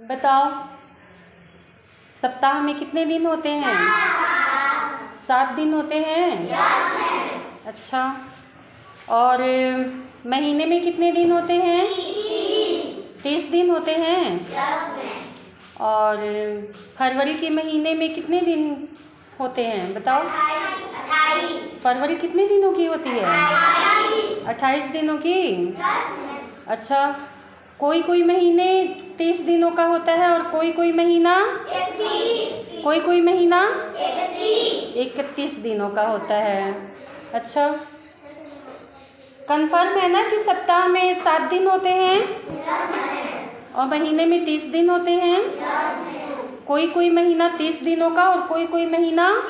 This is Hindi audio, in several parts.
बताओ, सप्ताह में कितने दिन होते हैं? 7 दिन होते हैं। अच्छा, और महीने में कितने दिन होते हैं? 30 दिन होते हैं। और फरवरी के महीने में कितने दिन होते हैं बताओ? फरवरी कितने दिनों की होती है? 28 दिनों की। अच्छा, कोई कोई महीने 30 दिनों का होता है और कोई कोई महीना 31 दिनों का होता है। अच्छा, कंफर्म है ना कि सप्ताह में 7 दिन होते हैं और महीने में 30 दिन होते हैं? कोई कोई महीना 30 दिनों का और कोई कोई महीना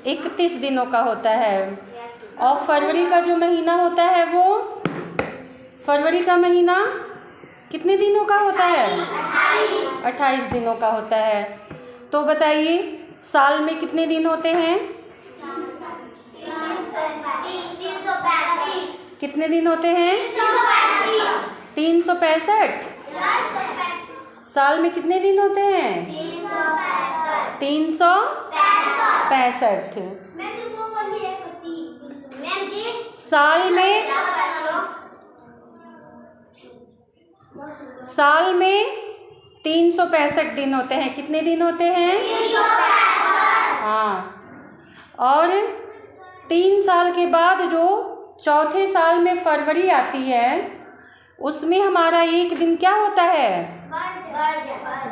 31 दिनों का होता है। और फरवरी का जो महीना होता है वो फरवरी का महीना कितने दिनों का होता है? 28 दिनों का होता है। तो बताइए, साल में कितने दिन होते हैं? कितने दिन होते हैं? 365। साल में कितने दिन होते हैं? 365। साल में 365 दिन होते हैं। कितने दिन होते हैं? हाँ, और 3 साल के बाद जो चौथे साल में फरवरी आती है उसमें हमारा एक दिन क्या होता है?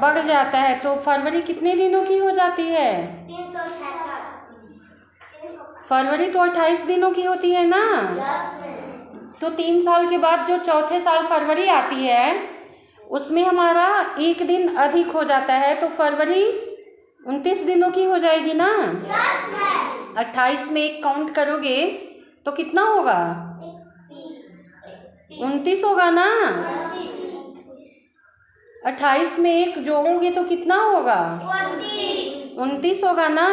बढ़ जाता है। तो फरवरी कितने दिनों की हो जाती है? फरवरी तो 28 दिनों की होती है ना। तो 3 साल के बाद जो चौथे साल फरवरी आती है उसमें हमारा एक दिन अधिक हो जाता है। तो फरवरी 29 दिनों की हो जाएगी ना। 28 में एक काउंट करोगे तो कितना होगा? 29 होगा ना। 28 में एक जोड़ोगे तो कितना होगा? 29 होगा ना।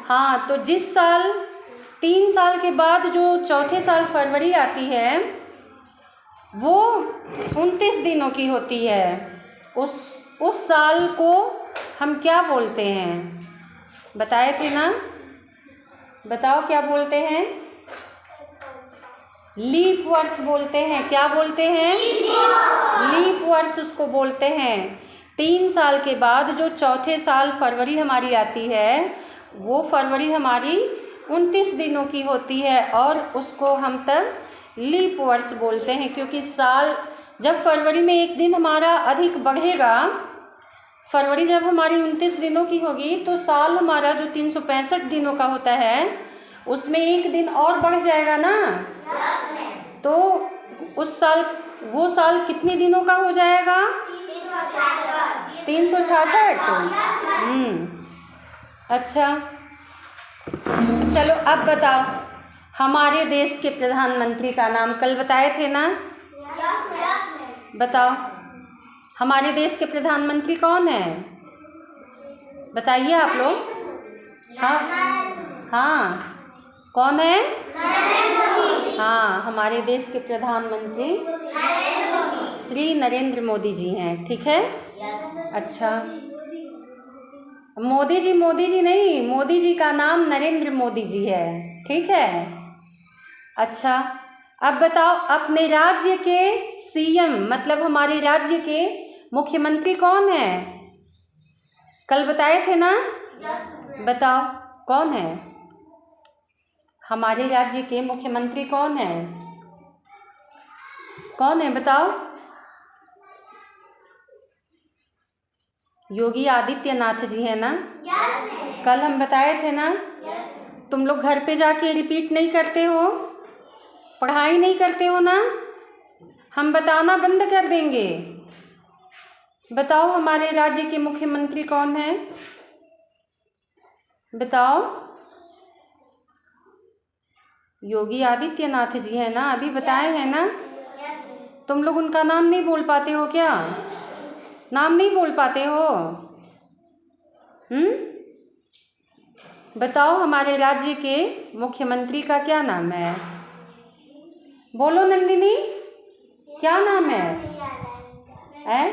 हाँ, तो जिस साल 3 साल के बाद जो चौथे साल फरवरी आती है वो 29 दिनों की होती है। उस साल को हम क्या बोलते हैं? बताए थे ना। बताओ क्या बोलते हैं? लीप वर्ष बोलते हैं। क्या बोलते हैं? लीप वर्ष उसको बोलते हैं। 3 साल के बाद जो चौथे साल फरवरी हमारी आती है वो फरवरी हमारी 29 दिनों की होती है और उसको हम तब लीप वर्ष बोलते हैं। क्योंकि साल जब फरवरी में एक दिन हमारा अधिक बढ़ेगा, फरवरी जब हमारी 29 दिनों की होगी तो साल हमारा जो 365 दिनों का होता है उसमें एक दिन और बढ़ जाएगा ना। तो उस साल वो साल कितने दिनों का हो जाएगा? 366। अच्छा, चलो अब बताओ, हमारे देश के प्रधानमंत्री का नाम कल बताए थे ना। बताओ, हमारे देश के प्रधानमंत्री कौन है? बताइए आप लोग। हाँ, कौन है? हाँ, हमारे देश के प्रधानमंत्री श्री नरेंद्र मोदी जी हैं। ठीक है। अच्छा, मोदी जी नहीं, मोदी जी का नाम नरेंद्र मोदी जी है। ठीक है। अच्छा, अब बताओ, अपने राज्य के सीएम मतलब हमारे राज्य के मुख्यमंत्री कौन है? कल बताए थे ना। बताओ कौन है? हमारे राज्य के मुख्यमंत्री कौन है? कौन है बताओ? योगी आदित्यनाथ जी है ना। कल हम बताए थे ना। तुम लोग घर पे जाके रिपीट नहीं करते हो, पढ़ाई नहीं करते हो ना। हम बताना बंद कर देंगे। बताओ, हमारे राज्य के मुख्यमंत्री कौन है? बताओ। योगी आदित्यनाथ जी है ना, अभी बताए हैं ना। तुम लोग उनका नाम नहीं बोल पाते हो क्या? नाम नहीं बोल पाते हो? बताओ, हमारे राज्य के मुख्यमंत्री का क्या नाम है? बोलो नंदिनी, क्या नाम है? है?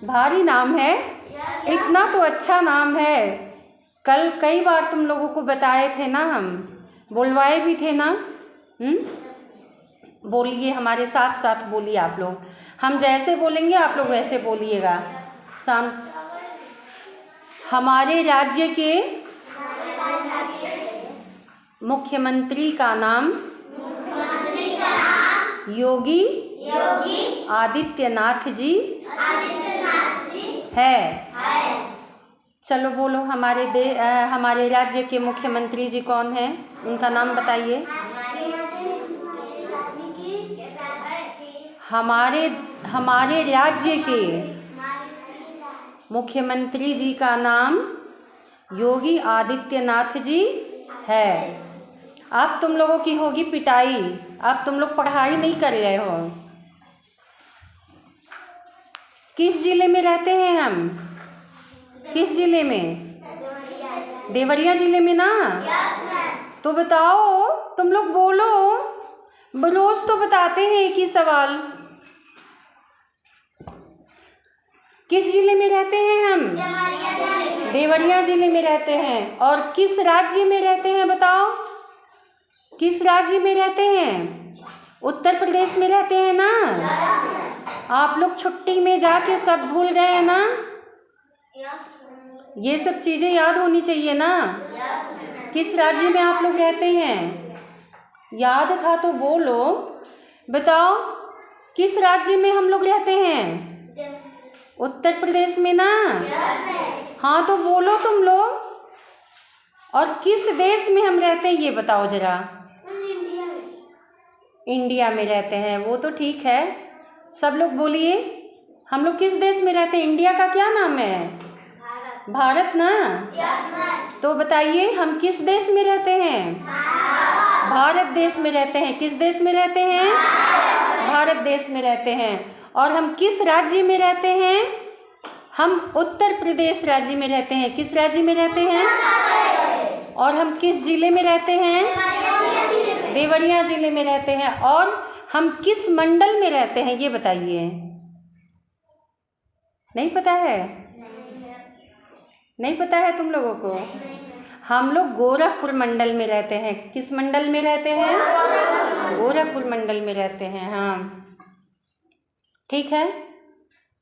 भारी नाम है? इतना तो अच्छा नाम है। कल कई बार तुम लोगों को बताए थे ना, हम बुलवाए भी थे ना। बोलिए, हमारे साथ साथ बोलिए आप लोग। हम जैसे बोलेंगे आप लोग वैसे बोलिएगा। शांत। हमारे राज्य के मुख्यमंत्री का नाम योगी आदित्यनाथ जी है। चलो बोलो, हमारे राज्य के मुख्यमंत्री जी कौन हैं? उनका नाम बताइए। हमारे राज्य के मुख्यमंत्री जी का नाम योगी आदित्यनाथ जी है। अब तुम लोगों की होगी पिटाई। अब तुम लोग पढ़ाई नहीं कर रहे हो। किस जिले में रहते हैं हम? किस जिले में? देवरिया जिले में ना? तो बताओ, तुम लोग बोलो। रोज तो बताते हैं एक ही सवाल। किस जिले में रहते हैं हम? देवरिया जिले में रहते हैं। और किस राज्य में रहते हैं बताओ? किस राज्य में रहते हैं? उत्तर प्रदेश में रहते हैं ना? आप लोग छुट्टी में जाके सब भूल गए हैं ना? ये सब चीज़ें याद होनी चाहिए ना। किस राज्य में आप लोग रहते हैं? याद था तो बोलो। बताओ, किस राज्य में हम लोग रहते हैं? उत्तर प्रदेश में ना? हाँ तो बोलो तुम लोग। और किस देश में हम रहते हैं ये बताओ जरा। इंडिया में रहते हैं, वो तो ठीक है। सब लोग बोलिए, हम लोग किस देश में रहते हैं? इंडिया का क्या नाम है? भारत ना? तो बताइए, हम किस देश में रहते हैं? भारत देश में रहते हैं। किस देश में रहते हैं? भारत देश में रहते हैं। और हम किस राज्य में रहते हैं? हम उत्तर प्रदेश राज्य में रहते हैं। किस राज्य में रहते हैं? और हम किस जिले में रहते हैं? देवरिया जिले में रहते हैं। और हम किस मंडल में रहते हैं ये बताइए। नहीं पता है? नहीं पता है तुम लोगों को? हम लोग गोरखपुर मंडल में रहते हैं। किस मंडल में रहते हैं? गोरखपुर मंडल में रहते हैं। हाँ ठीक है,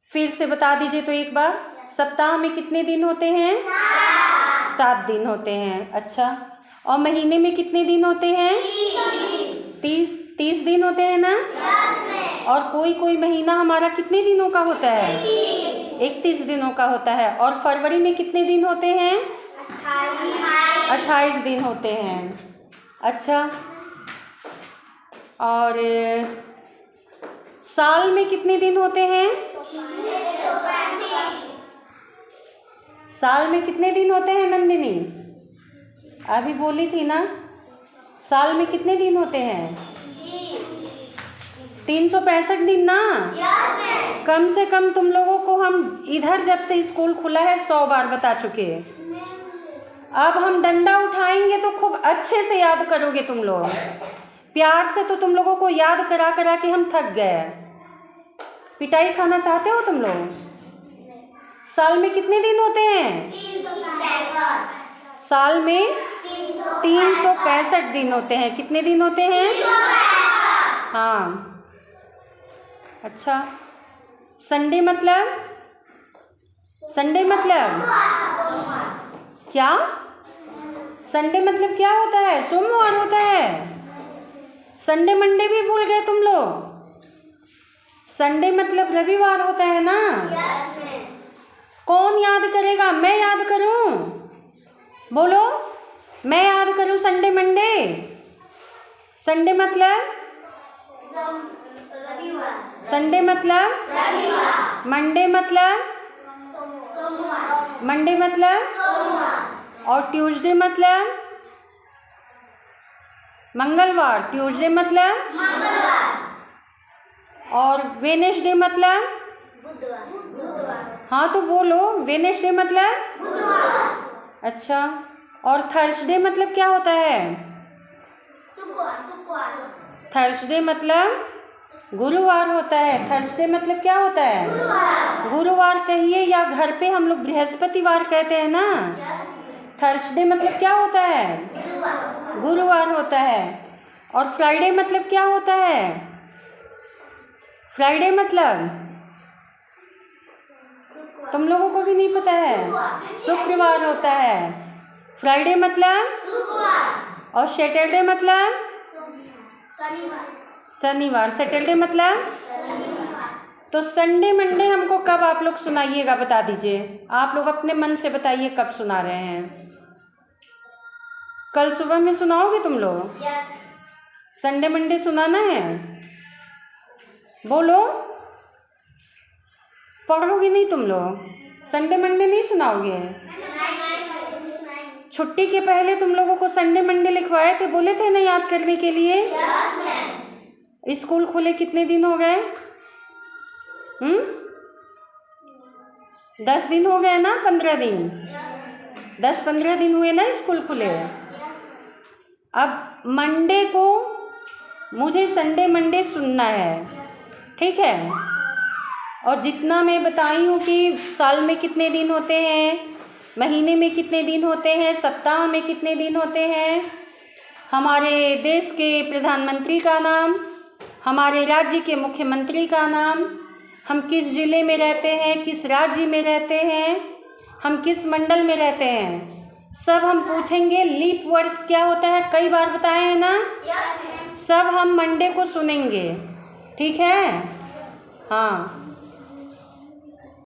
फिर से बता दीजिए तो एक बार। सप्ताह में कितने दिन होते हैं? 7 दिन होते हैं। अच्छा, और महीने में कितने दिन होते हैं? 30 दिन होते हैं ना? और कोई कोई महीना हमारा कितने दिनों का होता है? 31 दिनों का होता है। और फरवरी में कितने दिन होते हैं? 28 दिन होते हैं। अच्छा, और साल में कितने दिन होते हैं? साल में कितने दिन होते हैं नंदिनी? अभी बोली थी ना, साल में कितने दिन होते हैं? 365 दिन ना? कम से कम तुम लोगों को हम इधर जब से स्कूल खुला है 100 बार बता चुके। अब हम डंडा उठाएंगे तो खूब अच्छे से याद करोगे तुम लोग। प्यार से तो तुम लोगों को याद करा करा के हम थक गए। पिटाई खाना चाहते हो तुम लोग? साल में कितने दिन होते हैं? साल में 365 दिन होते हैं। कितने दिन होते हैं? हाँ। अच्छा, संडे मतलब? संडे मतलब क्या? संडे मतलब क्या होता है? सोमवार होता है। संडे मंडे भी भूल गए तुम लोग। संडे मतलब रविवार होता है ना? कौन याद करेगा? मैं याद करूं? बोलो, मैं याद करूं संडे मंडे? संडे मतलब? संडे मतलब? मंडे मतलब? मंडे मतलब? और ट्यूसडे मतलब? मंगलवार। ट्यूसडे मतलब? और वेडनेसडे मतलब? हाँ तो बोलो, वेडनेसडे मतलब? अच्छा, और थर्सडे मतलब क्या होता है? थर्सडे मतलब? गुरुवार होता है। थर्सडे मतलब क्या होता है? गुरुवार कहिए, या घर पे हम लोग बृहस्पतिवार कहते हैं ना। थर्सडे मतलब क्या होता है? गुरुवार होता है। और फ्राइडे मतलब क्या होता है? फ्राइडे मतलब तुम लोगों को भी नहीं पता है? शुक्रवार होता है। फ्राइडे मतलब? और सैटरडे मतलब? शनिवार। सैटरडे मतलब? तो संडे मंडे हमको कब आप लोग सुनाइएगा, बता दीजिए। आप लोग अपने मन से बताइए कब सुना रहे हैं। कल सुबह में सुनाओगे तुम लोग? संडे मंडे सुनाना है? बोलो। पढ़ोगे नहीं तुम लोग? संडे मंडे नहीं सुनाओगे? छुट्टी के पहले तुम लोगों को संडे मंडे लिखवाए थे, बोले थे ना याद करने के लिए। स्कूल खुले कितने दिन हो गए? 10 दिन हो गए ना? 15 दिन, 10-15 दिन हुए ना स्कूल खुले। अब मंडे को मुझे संडे मंडे सुनना है, ठीक है। और जितना मैं बताई हूँ कि साल में कितने दिन होते हैं, महीने में कितने दिन होते हैं, सप्ताह में कितने दिन होते हैं, हमारे देश के प्रधानमंत्री का नाम, हमारे राज्य के मुख्यमंत्री का नाम, हम किस ज़िले में रहते हैं, किस राज्य में रहते हैं, हम किस मंडल में रहते हैं, सब हम पूछेंगे। लीप वर्ष क्या होता है कई बार बताए हैं ना, सब हम मंडे को सुनेंगे, ठीक है। हाँ।